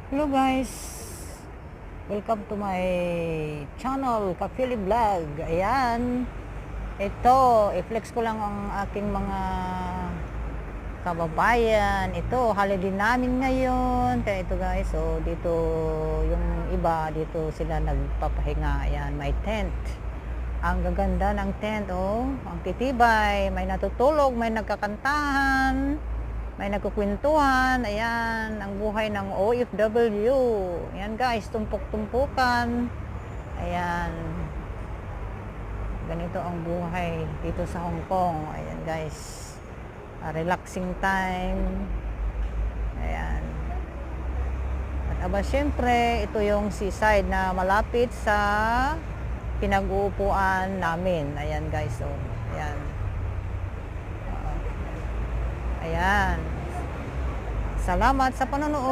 Hello guys, welcome to my channel, Kapili Vlog. Ayan, ito, i-flex ko lang ang aking mga kababayan. Ito, holiday namin ngayon. Kaya ito guys, so dito yung iba, dito sila nagpapahinga. Ayan, may tent. Ang gaganda ng tent, oh. Ang titibay, may natutulog, may nagkakantahan, may nagkukwentuhan. Ayan, ang buhay ng OFW. Ayan guys, tumpok-tumpukan. Ayan. Ganito ang buhay dito sa Hong Kong. Ayan guys. Relaxing time. Ayan. At aba, syempre, ito yung seaside na malapit sa pinag-uupuan namin. Ayan guys, so. Ayan. Ayan. Salamat sa panonood.